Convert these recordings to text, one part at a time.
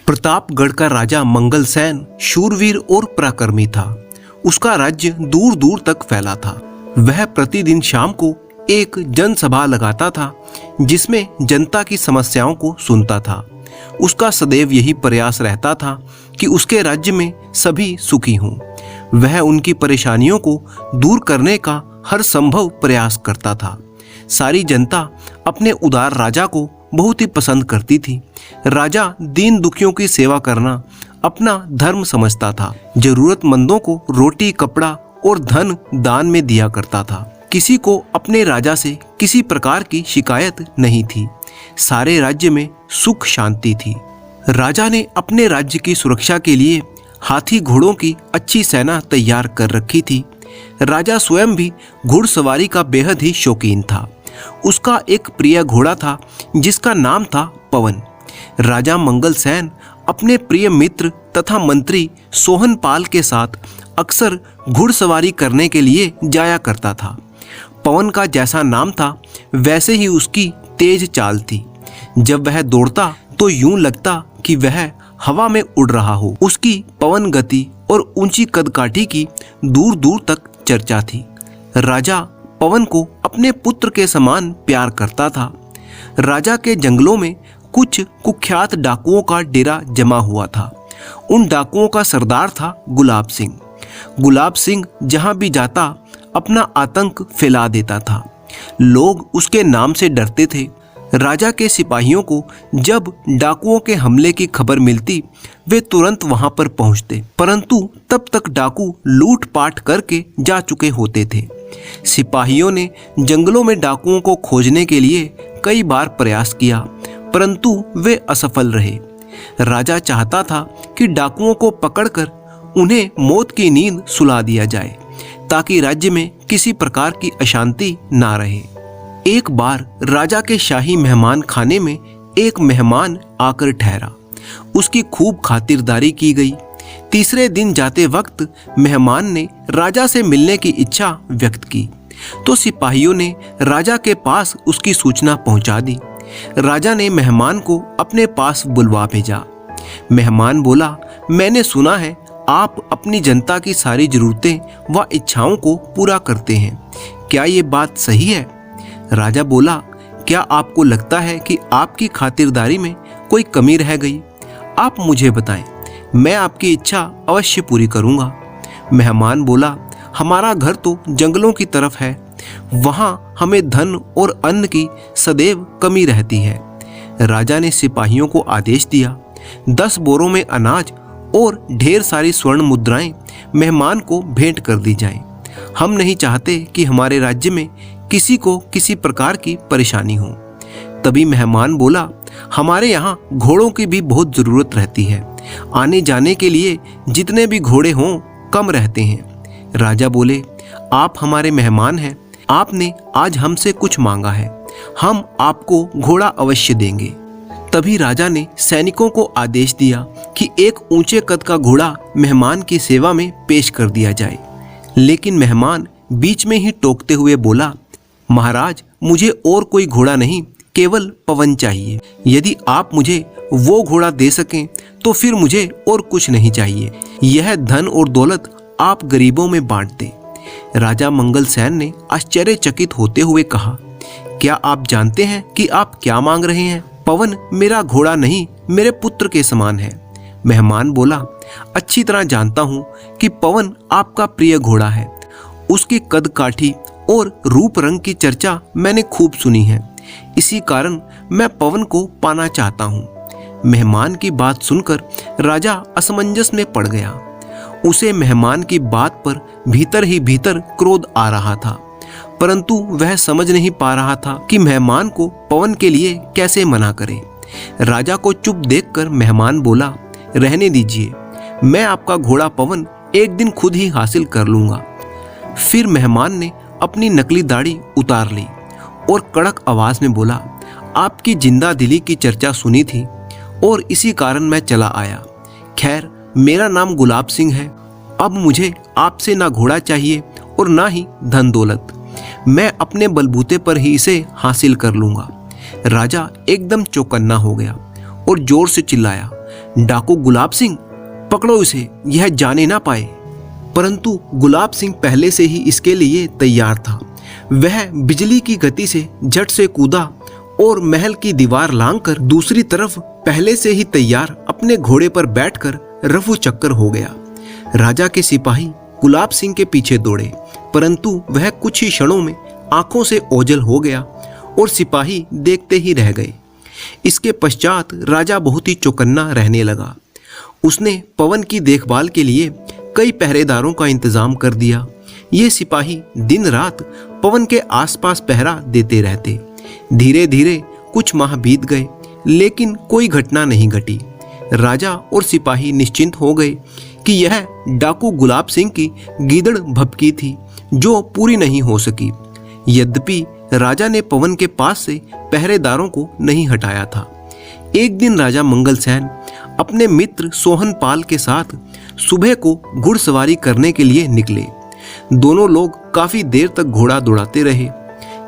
प्रतापगढ़ का राजा मंगलसेन शूरवीर और पराक्रमी था। उसका राज्य दूर दूर तक फैला था। वह प्रतिदिन शाम को एक जनसभा लगाता था जिसमें जनता की समस्याओं को सुनता था। उसका सदैव यही प्रयास रहता था कि उसके राज्य में सभी सुखी हों। वह उनकी परेशानियों को दूर करने का हर संभव प्रयास करता था। सारी जनता अपने उदार राजा को बहुत ही पसंद करती थी। राजा दीन दुखियों की सेवा करना अपना धर्म समझता था। जरूरतमंदों को रोटी, कपड़ा और धन दान में दिया करता था। किसी को अपने राजा से किसी प्रकार की शिकायत नहीं थी। सारे राज्य में सुख शांति थी। राजा ने अपने राज्य की सुरक्षा के लिए हाथी घोड़ों की अच्छी सेना तैयार कर रखी थी। राजा स्वयं भी घुड़सवारी का बेहद ही शौकीन था। उसका एक प्रिय घोड़ा था जिसका नाम था पवन। राजा मंगलसेन अपने प्रिय मित्र तथा मंत्री सोहनपाल के साथ अक्सर घुड़सवारी करने के लिए जाया करता था। पवन का जैसा नाम था वैसे ही उसकी तेज चाल थी। जब वह दौड़ता तो यूं लगता कि वह हवा में उड़ रहा हो। उसकी पवन गति और ऊंची कदकाठी की दूर दूर तक चर्चा थी। राजा पवन को अपने पुत्र के समान प्यार करता था। राजा के जंगलों में कुछ कुख्यात डाकुओं का डेरा जमा हुआ था। उन डाकुओं का सरदार था गुलाब सिंह। गुलाब सिंह जहां भी जाता अपना आतंक फैला देता था। लोग उसके नाम से डरते थे। राजा के सिपाहियों को जब डाकुओं के हमले की खबर मिलती वे तुरंत वहां पर पहुंचते, परंतु तब तक डाकू लूटपाट करके जा चुके होते थे। सिपाहियों ने जंगलों में डाकुओं को खोजने के लिए कई बार प्रयास किया, परंतु वे असफल रहे। राजा चाहता था कि डाकुओं को पकड़कर उन्हें मौत की नींद सुला दिया जाए ताकि राज्य में किसी प्रकार की अशांति ना रहे। एक बार राजा के शाही मेहमान खाने में एक मेहमान आकर ठहरा। उसकी खूब खातिरदारी की गई। तीसरे दिन जाते वक्त मेहमान ने राजा से मिलने की इच्छा व्यक्त की तो सिपाहियों ने राजा के पास उसकी सूचना पहुंचा दी। राजा ने मेहमान को अपने पास बुलवा भेजा। मेहमान बोला, मैंने सुना है आप अपनी जनता की सारी जरूरतें व इच्छाओं को पूरा करते हैं। क्या ये बात सही है? राजा बोला, क्या आपको लगता है कि आपकी खातिरदारी में कोई कमी रह गई? आप मुझे बताएं, मैं आपकी इच्छा अवश्य पूरी करूंगा। मेहमान बोला, हमारा घर तो जंगलों की तरफ है, वहां हमें धन और अन्न की सदैव कमी रहती है। राजा ने सिपाहियों को आदेश दिया 10 बोरों में अनाज और ढेर सारी स्वर्ण मुद्राएं मेहमान को भेंट कर दी जाएं। हम नहीं चाहते कि हमारे राज्य में किसी को किसी प्रकार की परेशानी हो। तभी मेहमान बोला, हमारे यहाँ घोड़ों की भी बहुत जरूरत रहती है। आने जाने के लिए जितने भी घोड़े हों कम रहते हैं। राजा बोले, आप हमारे मेहमान हैं, आपने आज हमसे कुछ मांगा है, हम आपको घोड़ा अवश्य देंगे। तभी राजा ने सैनिकों को आदेश दिया कि एक ऊंचे कद का घोड़ा मेहमान की सेवा में पेश कर दिया जाए। लेकिन मेहमान बीच में ही टोकते हुए बोला, महाराज, मुझे और कोई घोड़ा नहीं, केवल पवन चाहिए। यदि आप मुझे वो घोड़ा दे सकें तो फिर मुझे और कुछ नहीं चाहिए। यह धन और दौलत आप गरीबों में बांट दें। राजा मंगलसेन ने आश्चर्यचकित होते हुए कहा, क्या आप जानते हैं कि आप क्या मांग रहे हैं? पवन मेरा घोड़ा नहीं, मेरे पुत्र के समान है। मेहमान बोला, अच्छी तरह जानता हूं कि पवन आपका प्रिय घोड़ा है। उसकी कद काठी और रूप रंग की चर्चा मैंने खूब सुनी है। इसी कारण मैं पवन को पाना चाहता हूँ। मेहमान की बात सुनकर राजा असमंजस में पड़ गया। उसे मेहमान की बात पर भीतर ही भीतर क्रोध आ रहा था, परंतु वह समझ नहीं पा रहा था कि मेहमान को पवन के लिए कैसे मना करे। राजा को चुप देखकर मेहमान बोला, रहने दीजिए, मैं आपका घोड़ा पवन एक दिन खुद ही हासिल कर लूंगा। फिर मेहमान ने अपनी नकली दाढ़ी उतार ली और कड़क आवाज में बोला, आपकी जिंदा दिली की चर्चा सुनी थी और इसी कारण मैं चला आया। खैर, मेरा नाम गुलाब सिंह है। अब मुझे आपसे ना घोड़ा चाहिए और ना ही धन दौलत। मैं अपने बलबूते पर ही इसे हासिल कर लूंगा। राजा एकदम चौकन्ना हो गया और जोर से चिल्लाया, डाकू गुलाब सिंह, पकड़ो इसे, यह जाने ना पाए। परंतु गुलाब सिंह पहले से ही इसके लिए तैयार था। वह बिजली की गति से झट से कूदा और महल की दीवार लांघकर दूसरी तरफ पहले से ही तैयार अपने घोड़े पर बैठकर रफू चक्कर हो गया। राजा के सिपाही गुलाब सिंह के पीछे दौड़े, परंतु वह कुछ ही क्षणों में आंखों से ओझल हो गया और सिपाही देखते ही रह गए। इसके पश्चात राजा बहुत ही चौकन्ना रहने लगा। उसने पवन की देखभाल के लिए कई पहरेदारों का इंतजाम कर दिया। ये सिपाही दिन रात पवन के आसपास पहरा देते रहते। धीरे धीरे कुछ माह बीत गए, लेकिन कोई घटना नहीं घटी। राजा और सिपाही निश्चिंत हो गए कि यह डाकू गुलाब सिंह की गीदड़ भभकी थी, जो पूरी नहीं हो सकी। यद्यपि राजा ने पवन के पास से पहरेदारों को नहीं हटाया था। एक दिन राजा मंगलसेन अपने मित्र सोहन पाल के साथ सुबह को घुड़सवारी करने के लिए निकले। दोनों लोग काफी देर तक घोड़ा दौड़ाते रहे।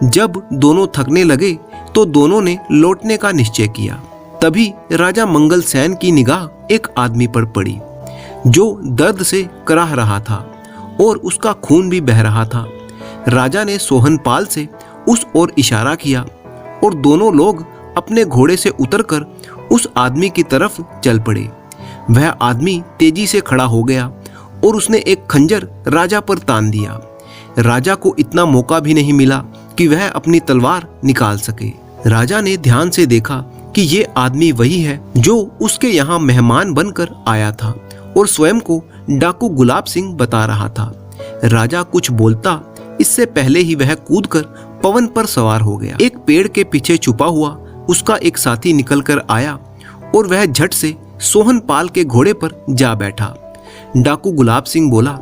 जब दोनों थकने लगे तो दोनों ने लौटने का निश्चय किया। तभी राजा मंगलसेन की निगाह एक आदमी पर पड़ी, जो दर्द से कराह रहा था और उसका खून भी बह रहा था। राजा ने सोहनपाल से उस ओर इशारा किया और दोनों लोग अपने घोड़े से उतरकर उस आदमी की तरफ चल पड़े। वह आदमी तेजी से खड़ा हो गया और उसने एक खंजर राजा पर तान दिया। राजा को इतना मौका भी नहीं मिला कि वह अपनी तलवार निकाल सके। राजा ने ध्यान से देखा कि ये आदमी वही है जो उसके यहाँ मेहमान बनकर आया था और स्वयं को डाकू गुलाब सिंह बता रहा था। राजा कुछ बोलता इससे पहले ही वह कूदकर पवन पर सवार हो गया। एक पेड़ के पीछे छुपा हुआ उसका एक साथी निकलकर आया और वह झट से सोहनपाल के घोड़े पर जा बैठा। डाकू गुलाब सिंह बोला,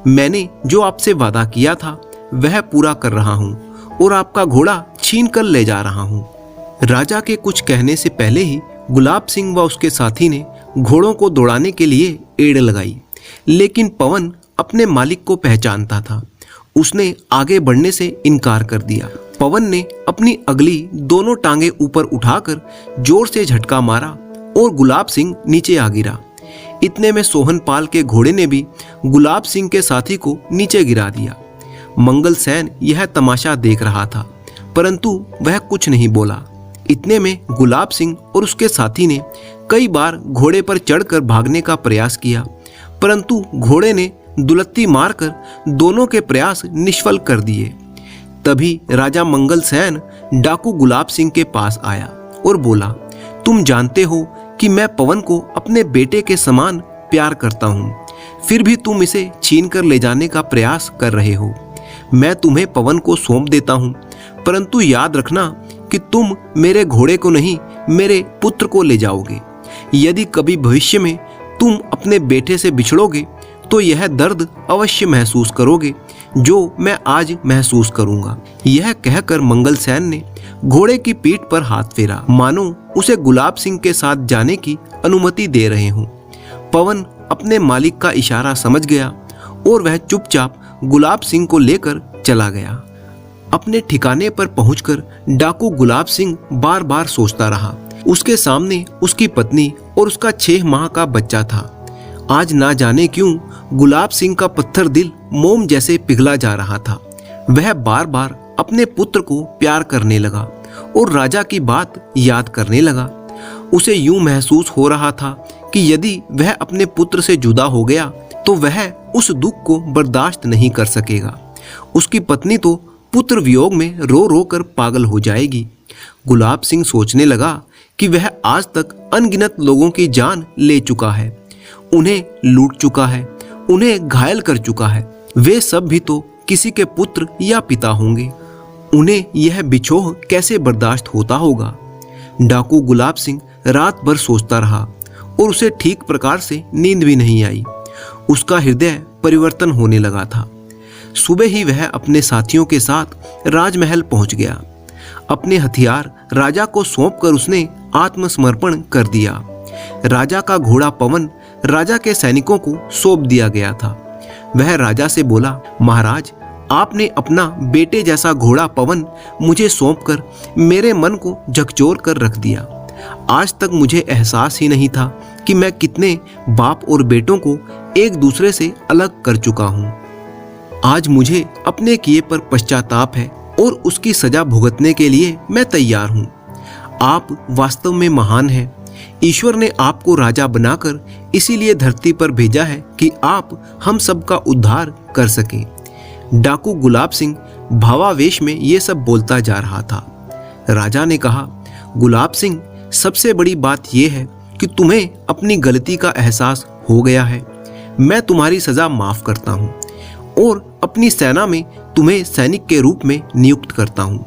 मैंने जो आपसे वादा किया था वह पूरा कर रहा हूँ और आपका घोड़ा छीन कर ले जा रहा हूँ। राजा के कुछ कहने से पहले ही गुलाब सिंह व उसके साथी ने घोड़ों को दौड़ाने के लिए एड़ लगाई, लेकिन पवन अपने मालिक को पहचानता था। उसने आगे बढ़ने से इनकार कर दिया। पवन ने अपनी अगली दोनों टांगे ऊपर उठाकर जोर से झटका मारा और गुलाब सिंह नीचे आ गिरा। इतने में सोहनपाल के घोड़े ने भी गुलाब सिंह के साथी को नीचे गिरा दिया। मंगलसेन यह तमाशा देख रहा था, परंतु वह कुछ नहीं बोला। इतने में गुलाब सिंह और उसके साथी ने कई बार घोड़े पर चढ़कर भागने का प्रयास किया, परंतु घोड़े ने दुलत्ती मारकर दोनों के प्रयास निष्फल कर दिए। तभी राजा मंगलसेन डाकू गुलाब सिंह के पास आया और बोला, तुम जानते हो कि मैं पवन को अपने बेटे के समान प्यार करता हूँ, फिर भी तुम इसे छीन कर ले जाने का प्रयास कर रहे हो। मैं तुम्हें पवन को सौंप देता हूँ, परंतु याद रखना कि तुम मेरे घोड़े को नहीं, मेरे पुत्र को ले जाओगे। यदि कभी भविष्य में तुम अपने बेटे से बिछड़ोगे तो यह दर्द अवश्य महसूस करोगे जो मैं आज महसूस करूंगा। यह कहकर मंगलसेन ने घोड़े की पीठ पर हाथ फेरा, मानो उसे गुलाब सिंह के साथ जाने की अनुमति दे रहे हों। पवन अपने मालिक का इशारा समझ गया और वह चुपचाप गुलाब सिंह को लेकर चला गया। अपने ठिकाने पर पहुंचकर डाकू गुलाब सिंह बार बार सोचता रहा। उसके सामने उसकी पत्नी और उसका 6 माह का बच्चा था। आज ना जाने क्यों गुलाब सिंह का पत्थर दिल मोम जैसे पिघला जा रहा था। वह बार बार अपने पुत्र को प्यार करने लगा और राजा की बात याद करने लगा। उसे यूं महसूस हो रहा था कि यदि वह अपने पुत्र से जुदा हो गया तो वह उस दुख को बर्दाश्त नहीं कर सकेगा। उसकी पत्नी तो पुत्र वियोग में रो रो कर पागल हो जाएगी। गुलाब सिंह सोचने लगा कि वह आज तक अनगिनत लोगों की जान ले चुका है, उन्हें लूट चुका है, उन्हें घायल कर चुका है। वे सब भी तो किसी के पुत्र या पिता होंगे। उन्हें यह बिछोह कैसे बर्दाश्त होता होगा। डाकू गुलाब सिंह रात भर सोचता रहा और उसे ठीक प्रकार से नींद भी नहीं आई। उसका हृदय परिवर्तन होने लगा था। सुबह ही वह अपने साथियों के साथ राजमहल पहुंच गया। अपने हथियार राजा को सौंपकर उसने आत्मसमर्पण कर दिया। राजा का घोड़ा पवन राजा के सैनिकों को सौंप दिया गया था। वह राजा से बोला, महाराज, आपने अपना बेटे जैसा घोड़ा पवन मुझे सौंपकर मेरे मन को झकझोर कर रख दिया। आज तक मुझे एहसास ही नहीं था कि मैं कितने बाप और बेटों को एक दूसरे से अलग कर चुका हूँ। आज मुझे अपने किए पर पश्चाताप है और उसकी सजा भुगतने के लिए मैं तैयार हूँ। आप वास्तव में महान हैं। ईश्वर ने आपको राजा बनाकर इसीलिए धरती पर भेजा है कि आप हम सबका उद्धार कर सकें। डाकू गुलाब सिंह भावावेश में ये सब बोलता जा रहा था। राजा ने कहा, गुलाब सिंह, सबसे बड़ी बात यह है कि तुम्हें अपनी गलती का एहसास हो गया है। मैं तुम्हारी सजा माफ करता हूँ और अपनी सेना में तुम्हें सैनिक के रूप में नियुक्त करता हूँ।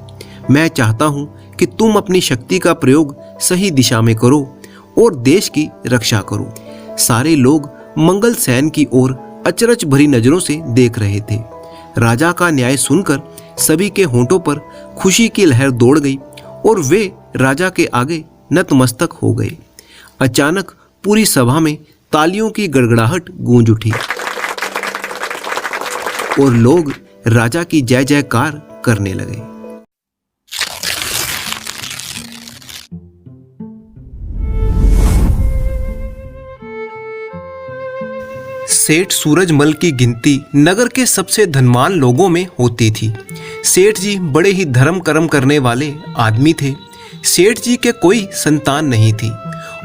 मैं चाहता हूँ कि तुम अपनी शक्ति का प्रयोग सही दिशा में करो और देश की रक्षा करो। सारे लोग मंगल सेन की ओर अचरज भरी नजरों से देख रहे थे। राजा का न्याय सुनकर सभी के होंठों पर खुशी की लहर दौड़ गई और वे राजा के आगे नतमस्तक हो गए। अचानक पूरी सभा में तालियों की गड़गड़ाहट गूंज उठी और लोग राजा की जय जयकार करने लगे। सेठ सूरजमल की गिनती नगर के सबसे धनवान लोगों में होती थी। सेठ जी बड़े ही धर्म कर्म करने वाले आदमी थे। सेठ जी के कोई संतान नहीं थी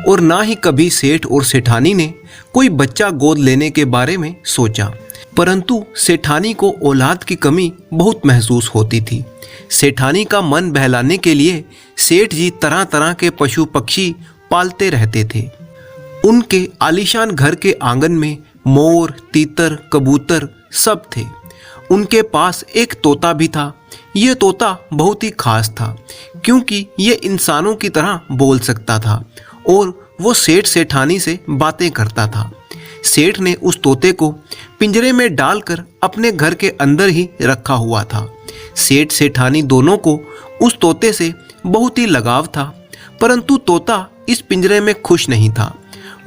और ना ही कभी सेठ और सेठानी ने कोई बच्चा गोद लेने के बारे में सोचा, परंतु सेठानी को औलाद की कमी बहुत महसूस होती थी। सेठानी का मन बहलाने के लिए सेठ जी तरह तरह के पशु पक्षी पालते रहते थे। उनके आलीशान घर के आंगन में मोर, तीतर, कबूतर सब थे। उनके पास एक तोता भी था। ये तोता बहुत ही खास था क्योंकि ये इंसानों की तरह बोल सकता था और वो सेठ सेठानी से बातें करता था। सेठ ने उस तोते को पिंजरे में डालकर अपने घर के अंदर ही रखा हुआ था। सेठ सेठानी दोनों को उस तोते से बहुत ही लगाव था, परंतु तोता इस पिंजरे में खुश नहीं था।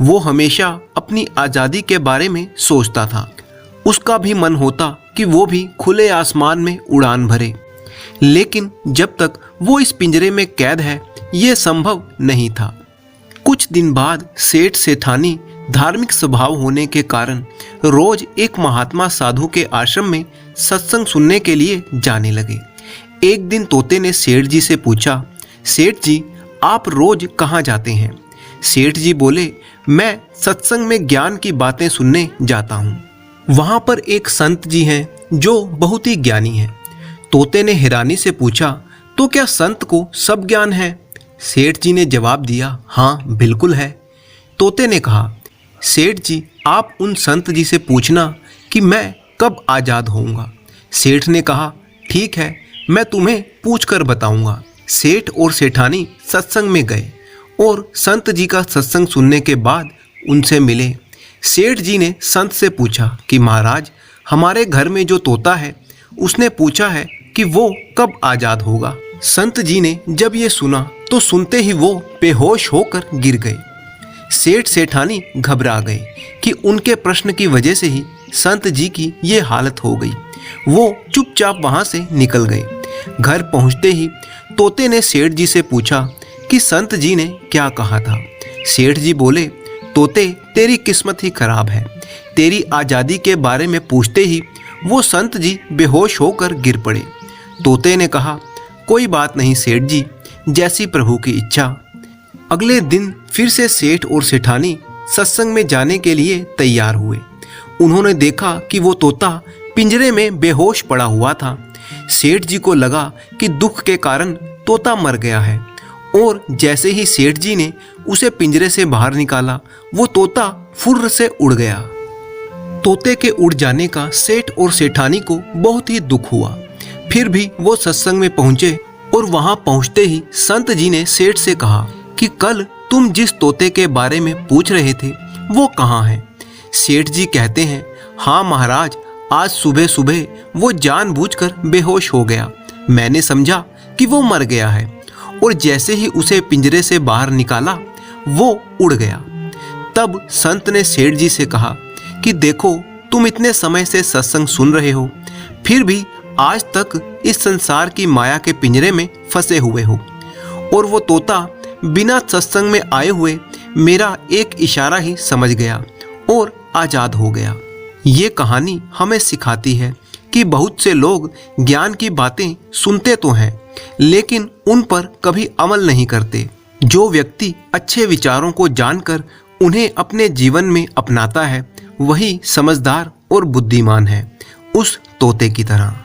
वो हमेशा अपनी आज़ादी के बारे में सोचता था। उसका भी मन होता कि वो भी खुले आसमान में उड़ान भरे, लेकिन जब तक वो इस पिंजरे में कैद है ये संभव नहीं था। कुछ दिन बाद सेठ सेठानी धार्मिक स्वभाव होने के कारण रोज एक महात्मा साधु के आश्रम में सत्संग सुनने के लिए जाने लगे। एक दिन तोते ने सेठ जी से पूछा, सेठ जी आप रोज कहाँ जाते हैं? सेठ जी बोले, मैं सत्संग में ज्ञान की बातें सुनने जाता हूँ। वहाँ पर एक संत जी हैं जो बहुत ही ज्ञानी हैं। तोते ने हैरानी से पूछा, तो क्या संत को सब ज्ञान है? सेठ जी ने जवाब दिया, हाँ बिल्कुल है। तोते ने कहा, सेठ जी आप उन संत जी से पूछना कि मैं कब आज़ाद होऊंगा। सेठ ने कहा, ठीक है, मैं तुम्हें पूछ कर बताऊंगा। सेठ और सेठानी सत्संग में गए और संत जी का सत्संग सुनने के बाद उनसे मिले। सेठ जी ने संत से पूछा कि महाराज, हमारे घर में जो तोता है उसने पूछा है कि वो कब आज़ाद होगा। संत जी ने जब ये सुना तो सुनते ही वो बेहोश होकर गिर गए। सेठ सेठानी घबरा गए कि उनके प्रश्न की वजह से ही संत जी की ये हालत हो गई। वो चुपचाप वहाँ से निकल गए। घर पहुँचते ही तोते ने सेठ जी से पूछा कि संत जी ने क्या कहा था। सेठ जी बोले, तोते तेरी किस्मत ही खराब है। तेरी आज़ादी के बारे में पूछते ही वो संत जी बेहोश होकर गिर पड़े। तोते ने कहा, कोई बात नहीं सेठ जी, जैसी प्रभु की इच्छा। अगले दिन फिर से सेठ और सेठानी सत्संग में जाने के लिए तैयार हुए। उन्होंने देखा कि वो तोता पिंजरे में बेहोश पड़ा हुआ था। सेठ जी को लगा कि दुख के कारण तोता मर गया है और जैसे ही सेठ जी ने उसे पिंजरे से बाहर निकाला वो तोता फुर्र से उड़ गया। तोते के उड़ जाने का सेठ और सेठानी को बहुत ही दुख हुआ। फिर भी वो सत्संग में पहुंचे और वहां पहुंचते ही संत जी ने सेठ से कहा कि कल तुम जिस तोते के बारे में पूछ रहे थे वो कहाँ है? सेठ जी कहते हैं, हाँ महाराज, आज सुबह सुबह वो जानबूझकर बेहोश हो गया। मैंने समझा कि वो मर गया है और जैसे ही उसे पिंजरे से बाहर निकाला वो उड़ गया। तब संत ने सेठ जी से कहा कि देखो, तुम इतने समय से सत्संग सुन रहे हो, फिर भी आज तक इस संसार की माया के पिंजरे में फंसे हुए हो और वो तोता बिना सत्संग में आए हुए मेरा एक इशारा ही समझ गया और आज़ाद हो गया। ये कहानी हमें सिखाती है कि बहुत से लोग ज्ञान की बातें सुनते तो हैं लेकिन उन पर कभी अमल नहीं करते। जो व्यक्ति अच्छे विचारों को जानकर उन्हें अपने जीवन में अपनाता है वही समझदार और बुद्धिमान है, उस तोते की तरह।